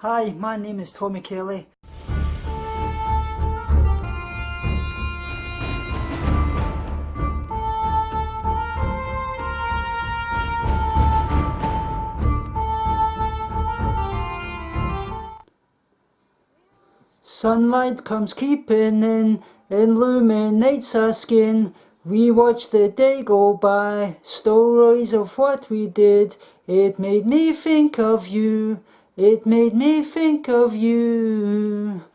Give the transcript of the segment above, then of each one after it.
Hi, my name is Tommy Kelly. Sunlight comes creeping in, illuminates our skin. We watch the day go by, stories of what we did. It made me think of you, it made me think of you.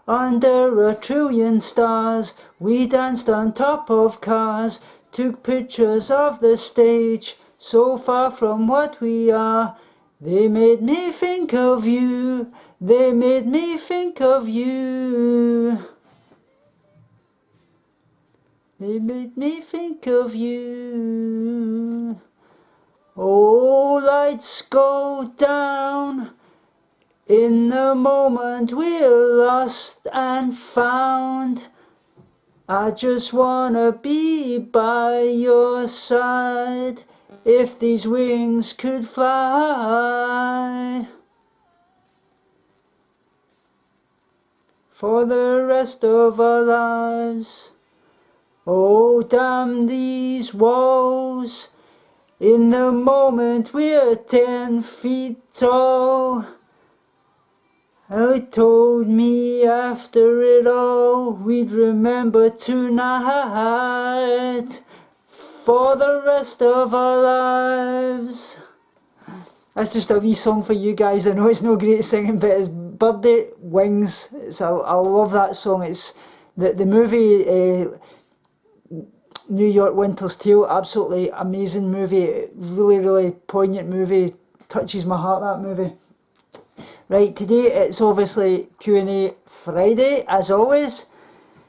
Under a trillion stars, we danced on top of cars, took pictures of the stage, so far from what we are. They made me think of you, they made me think of you. They made me think of you. Oh, lights go down in the moment we're lost and found. I just wanna be by your side. If these wings could fly for the rest of our lives. Oh, damn these walls. In the moment we're 10 feet tall. Oh, it told me after it all we'd remember tonight for the rest of our lives. That's just a wee song for you guys. I know it's no great singing, but it's Birdie Wings. I love that song. It's the movie New York Winter's Tale, absolutely amazing movie, really poignant movie, touches my heart, that movie. Right, today it's obviously Q&A Friday, as always.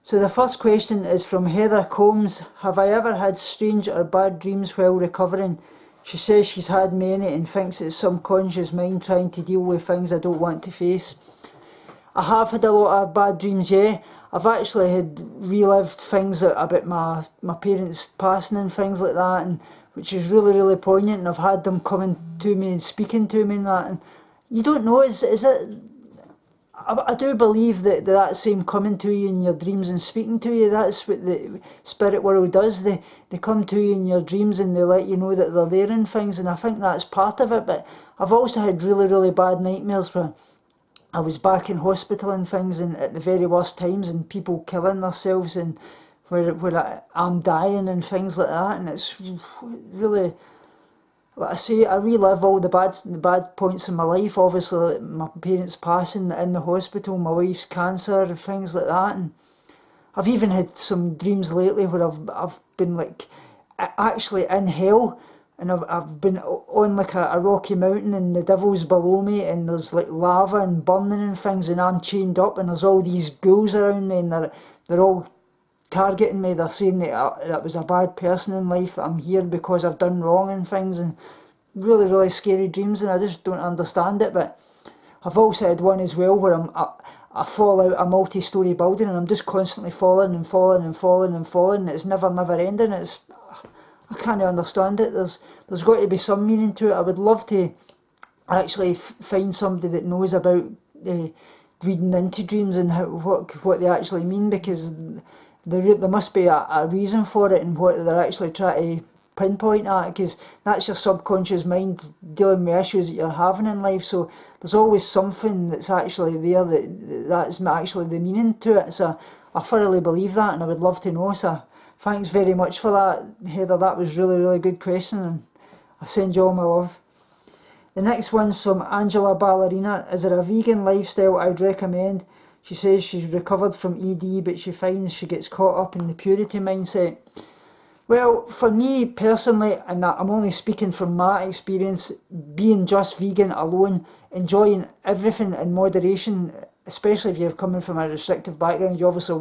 So the first question is from Heather Combs. Have I ever had strange or bad dreams while recovering? She says she's had many and thinks it's subconscious mind trying to deal with things I don't want to face. I have had a lot of bad dreams, yeah. I've actually had relived things about my parents passing and things like that, and which is really poignant, and I've had them coming to me and speaking to me and that, and you don't know, is it... I do believe that same coming to you in your dreams and speaking to you, that's what the spirit world does. They come to you in your dreams and they let you know that they're there and things, and I think that's part of it. But I've also had really bad nightmares where I was back in hospital and things, and at the very worst times, and people killing themselves, and where I'm dying and things like that, and it's really... Like I say, I relive all the bad points in my life. Obviously, like my parents passing in the hospital, my wife's cancer, and things like that. And I've even had some dreams lately where I've been like actually in hell, and I've been on like a rocky mountain, and the devil's below me, and there's like lava and burning and things, and I'm chained up, and there's all these ghouls around me, and they're all targeting me. They're saying that I was a bad person in life, that I'm here because I've done wrong and things, and really scary dreams, and I just don't understand it. But I've also had one as well where I fall out a multi-storey building, and I'm just constantly falling, and it's never ending. I can't understand it. There's got to be some meaning to it. I would love to actually find somebody that knows about reading into dreams and what they actually mean, because there must be a reason for it and what they're actually trying to pinpoint at, because that's your subconscious mind dealing with issues that you're having in life. So there's always something that's actually there that's actually the meaning to it. So I thoroughly believe that, and I would love to know. So thanks very much for that, Heather. That was really good question, and I send you all my love. The next one's from Angela Ballerina. Is there a vegan lifestyle I'd recommend? She says she's recovered from ED, but she finds she gets caught up in the purity mindset. Well, for me personally, and I'm only speaking from my experience, being just vegan alone, enjoying everything in moderation, especially if you're coming from a restrictive background, you obviously,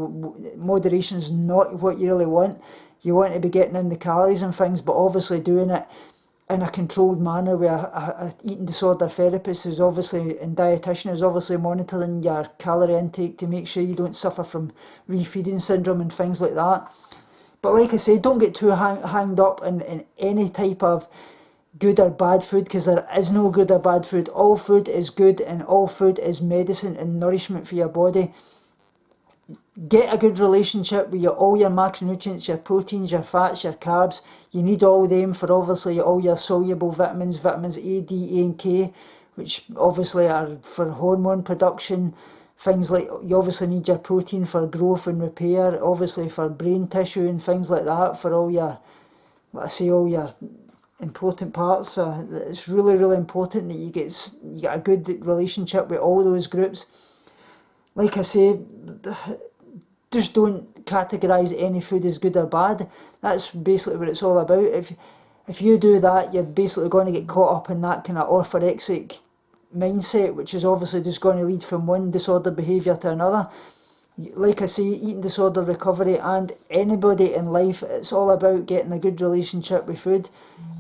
moderation is not what you really want. You want to be getting in the calories and things, but obviously doing it in a controlled manner with a eating disorder therapist who's obviously, and dietitian is obviously monitoring your calorie intake to make sure you don't suffer from refeeding syndrome and things like that. But like I say, don't get too hanged up in any type of good or bad food, because there is no good or bad food. All food is good, and all food is medicine and nourishment for your body. Get a good relationship with all your macronutrients, your proteins, your fats, your carbs. You need all them for obviously all your soluble vitamins, vitamins A, D, A and K, which obviously are for hormone production. Things like, you obviously need your protein for growth and repair, obviously for brain tissue and things like that, for all your, all your important parts. So it's really, really important that you get a good relationship with all those groups. Like I say, just don't categorise any food as good or bad. That's basically what it's all about. If you do that, you're basically going to get caught up in that kind of orthorexic mindset, which is obviously just going to lead from one disordered behaviour to another. Like I say, eating disorder recovery and anybody in life, it's all about getting a good relationship with food,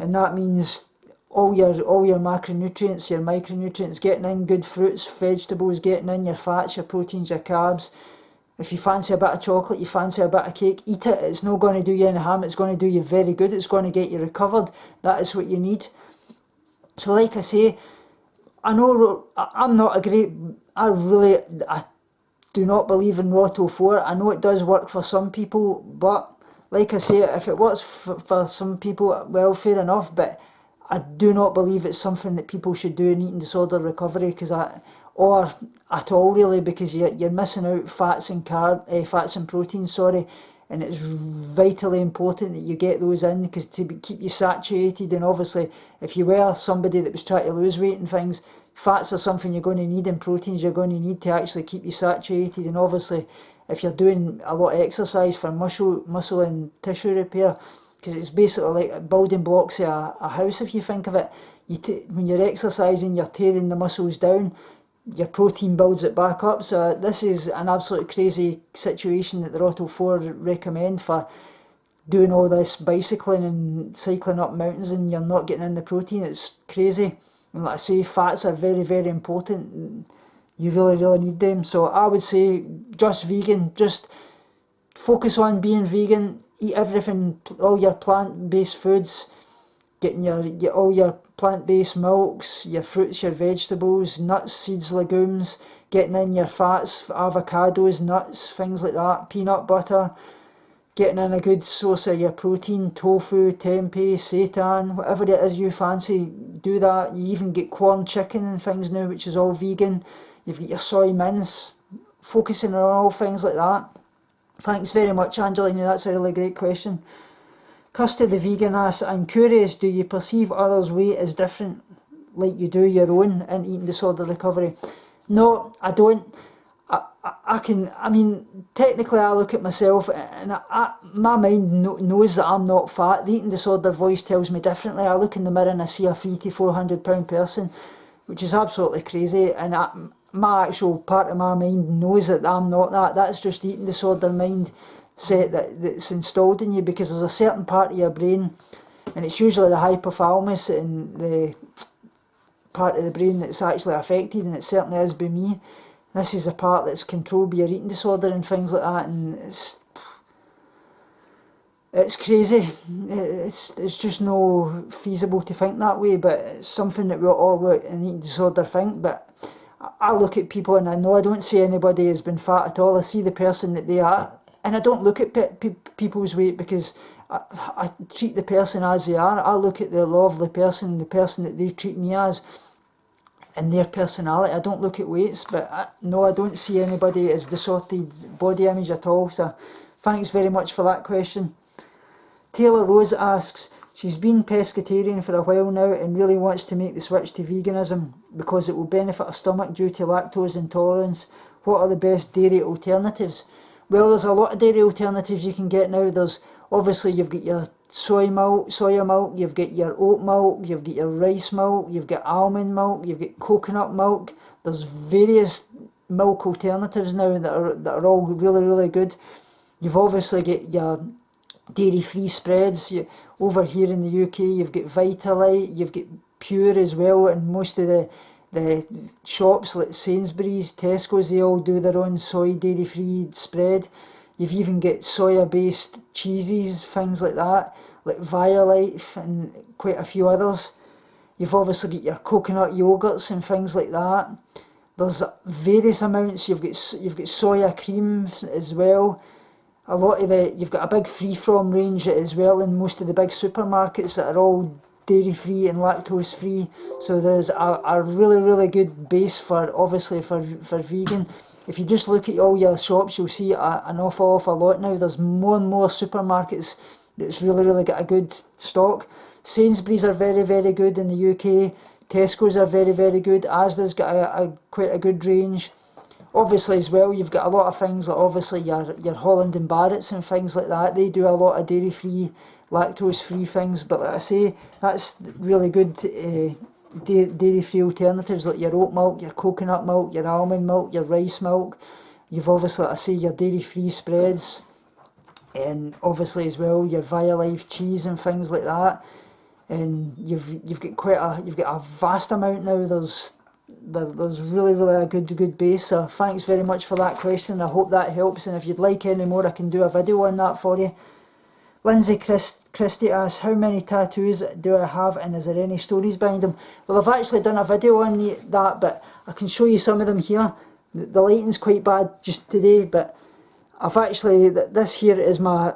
and that means all your macronutrients, your micronutrients, getting in good fruits, vegetables, getting in your fats, your proteins, your carbs. If you fancy a bit of chocolate, you fancy a bit of cake, eat it. It's not going to do you any harm. It's going to do you very good. It's going to get you recovered. That is what you need. So like I say, I know I'm not a great, I do not believe in Roto 4. I know it does work for some people, but like I say, if it works for some people, well, fair enough, but I do not believe it's something that people should do in eating disorder recovery, or at all really, because you're missing out fats and proteins, and it's vitally important that you get those in, because to keep you saturated. And obviously if you were somebody that was trying to lose weight and things, fats are something you're going to need, and proteins you're going to need to actually keep you saturated. And obviously if you're doing a lot of exercise for muscle and tissue repair, because it's basically like building blocks of a house, if you think of it. When you're exercising, you're tearing the muscles down, your protein builds it back up. So this is an absolute crazy situation that the Roto 4 recommend for doing all this bicycling and cycling up mountains, and you're not getting in the protein. It's crazy. And like I say, fats are very, very important. You really, really need them. So I would say just vegan. Just focus on being vegan. Eat everything, all your plant-based foods. Getting all your plant-based milks, your fruits, your vegetables, nuts, seeds, legumes. Getting in your fats, avocados, nuts, things like that. Peanut butter. Getting in a good source of your protein, tofu, tempeh, seitan, whatever it is you fancy, do that. You even get corn chicken and things now, which is all vegan. You've got your soy mince, focusing on all things like that. Thanks very much, Angelina, that's a really great question. Custard the Vegan asks, I'm curious, do you perceive others' weight as different, like you do your own in eating disorder recovery? No, I don't. I mean, technically I look at myself and my mind knows that I'm not fat. The eating disorder voice tells me differently. I look in the mirror and I see a 300 to 400 pound person, which is absolutely crazy, and my actual part of my mind knows that I'm not that. That's just the eating disorder mindset that's installed in you, because there's a certain part of your brain, and it's usually the hypothalamus and the part of the brain that's actually affected, and it certainly is by me. This is the part that's controlled by your eating disorder and things like that, and it's crazy. It's just no feasible to think that way, but it's something that we all in eating disorder think. But I look at people and I know I don't see anybody has been fat at all. I see the person that they are, and I don't look at people's weight, because I treat the person as they are. I look at the lovely person, the person that they treat me as, and their personality. I don't look at weights, but no, I don't see anybody as distorted body image at all. So thanks very much for that question. Taylor Rose asks, she's been pescatarian for a while now and really wants to make the switch to veganism because it will benefit her stomach due to lactose intolerance. What are the best dairy alternatives? Well, there's a lot of dairy alternatives you can get now. There's obviously, you've got your soya milk, you've got your oat milk, you've got your rice milk, you've got almond milk, you've got coconut milk. There's various milk alternatives now that are all really, really good. You've obviously got your dairy-free spreads. Over here in the UK, you've got Vitalite, you've got Pure as well, and most of the shops like Sainsbury's, Tesco's, they all do their own soy dairy-free spread. You've even got soya-based cheeses, things like that, like Violife and quite a few others. You've obviously got your coconut yogurts and things like that. There's various amounts. You've got soya creams as well. A lot of you've got a big free-from range as well in most of the big supermarkets that are all dairy-free and lactose-free. So there's a really good base for, obviously, for vegan. If you just look at all your shops, you'll see an awful lot now. There's more and more supermarkets that's really got a good stock. Sainsbury's are very good in the UK. Tesco's are very good. Asda's got quite a good range. Obviously as well, you've got a lot of things like obviously your Holland and Barrett's and things like that. They do a lot of dairy-free, lactose-free things. But like I say, that's really good dairy-free alternatives like your oat milk, your coconut milk, your almond milk, your rice milk. You've obviously, like I say, your dairy-free spreads, and obviously as well your Violife cheese and things like that. And you've got a vast amount now. There's really a good base. So thanks very much for that question. I hope that helps, and if you'd like any more, I can do a video on that for you. Lindsay Christie asks, how many tattoos do I have, and is there any stories behind them? Well, I've actually done a video on that, but I can show you some of them here. The lighting's quite bad just today, but I've actually, this here is my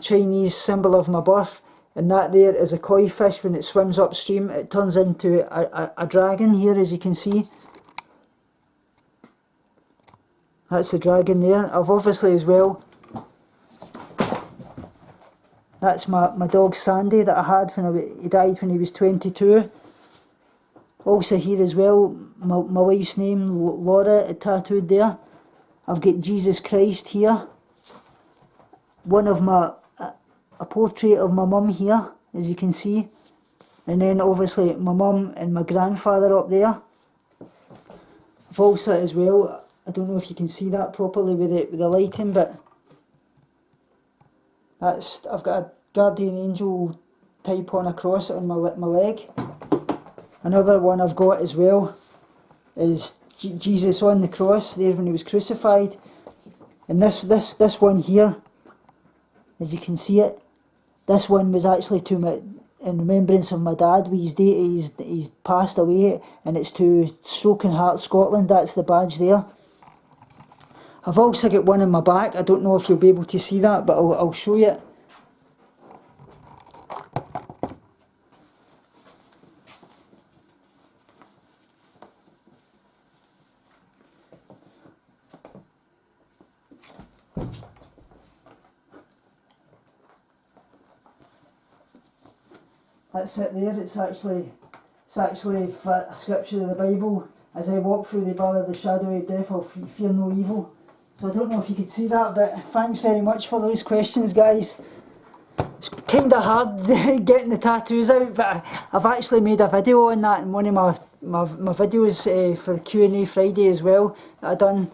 Chinese symbol of my birth, and that there is a koi fish. When it swims upstream, it turns into a dragon here, as you can see. That's the dragon there. I've obviously as well, that's my dog Sandy that I had when he died when he was 22. Also here as well, my wife's name, Laura, tattooed there. I've got Jesus Christ here. One of a portrait of my mum here, as you can see. And then obviously my mum and my grandfather up there. I've also as well, I don't know if you can see that properly with the lighting, but I've got a guardian angel type on a cross on my leg. Another one I've got as well is Jesus on the cross there when he was crucified. And this one here, as you can see it, this one was actually in remembrance of my dad. He's passed away, and it's to Stroking Heart Scotland. That's the badge there. I've also got one in my back. I don't know if you'll be able to see that, but I'll show you it. That's it there. It's actually a scripture of the Bible. As I walk through the valley of the shadow of death, I'll fear no evil. So I don't know if you could see that, but thanks very much for those questions, guys. It's kind of hard getting the tattoos out, but I've actually made a video on that in one of my videos for Q&A Friday as well that I done.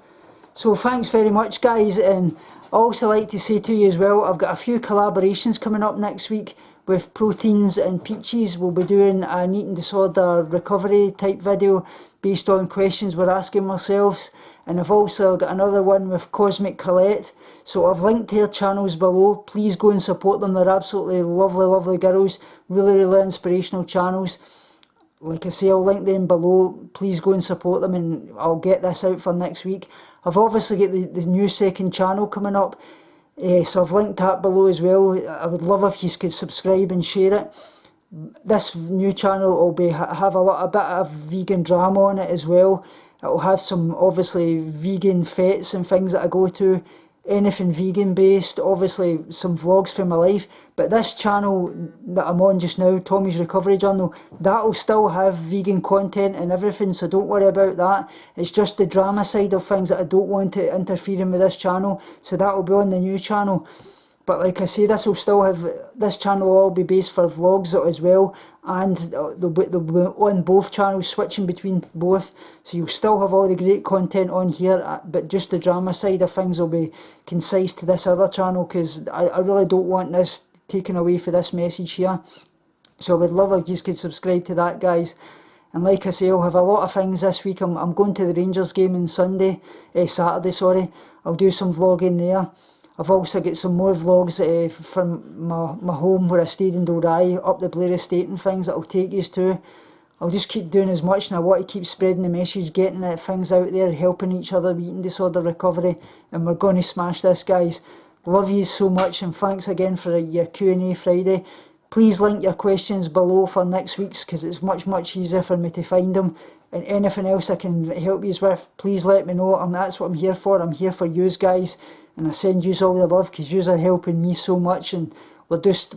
So thanks very much, guys. And I also like to say to you as well, I've got a few collaborations coming up next week with Proteins and Peaches. We'll be doing an eating disorder recovery type video based on questions we're asking ourselves. And I've also got another one with Cosmic Colette. So I've linked their channels below. Please go and support them. They're absolutely lovely girls. Really inspirational channels. Like I say, I'll link them below. Please go and support them, and I'll get this out for next week. I've obviously got the new second channel coming up. So I've linked that below as well. I would love if you could subscribe and share it. This new channel will have a bit of vegan drama on it as well. It will have some obviously vegan fetes and things that I go to. Anything vegan based, obviously some vlogs from my life. But this channel that I'm on just now, Tommy's Recovery Journal, that'll still have vegan content and everything, so don't worry about that. It's just the drama side of things that I don't want to interfere in with this channel, so that'll be on the new channel. But like I say, this channel will all be based for vlogs as well, and they'll be on both channels, switching between both. So you'll still have all the great content on here, but just the drama side of things will be concise to this other channel, because I really don't want this taken away for this message here. So I would love if you could subscribe to that, guys. And like I say, I'll have a lot of things this week. I'm going to the Rangers game on Saturday, sorry. I'll do some vlogging there. I've also got some more vlogs from my home where I stayed in Dalry, up the Blair Estate and things that I'll take you to. I'll just keep doing as much, and I want to keep spreading the message, getting things out there, helping each other with eating disorder recovery, and we're going to smash this, guys. Love you so much, and thanks again for your Q&A Friday. Please link your questions below for next week's, because it's much easier for me to find them. And anything else I can help you with, please let me know. That's what I'm here for. I'm here for yous guys, and I send yous all the love, because yous are helping me so much, and this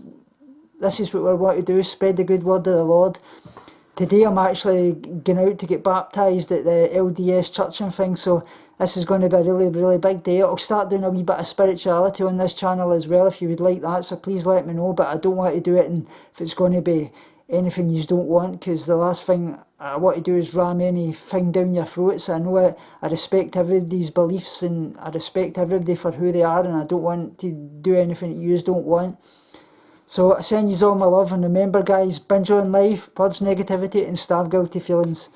is what we want to do, spread the good word of the Lord. Today I'm actually going out to get baptised at the LDS church and things, so this is going to be a really big day. I'll start doing a wee bit of spirituality on this channel as well if you would like that, so please let me know, but I don't want to do it and if it's going to be anything you don't want, because the last thing I want to do is ram anything down your throats. I know I respect everybody's beliefs and I respect everybody for who they are, and I don't want to do anything that you don't want. So I send you all my love, and remember guys, binge on life, purge negativity and starve guilty feelings.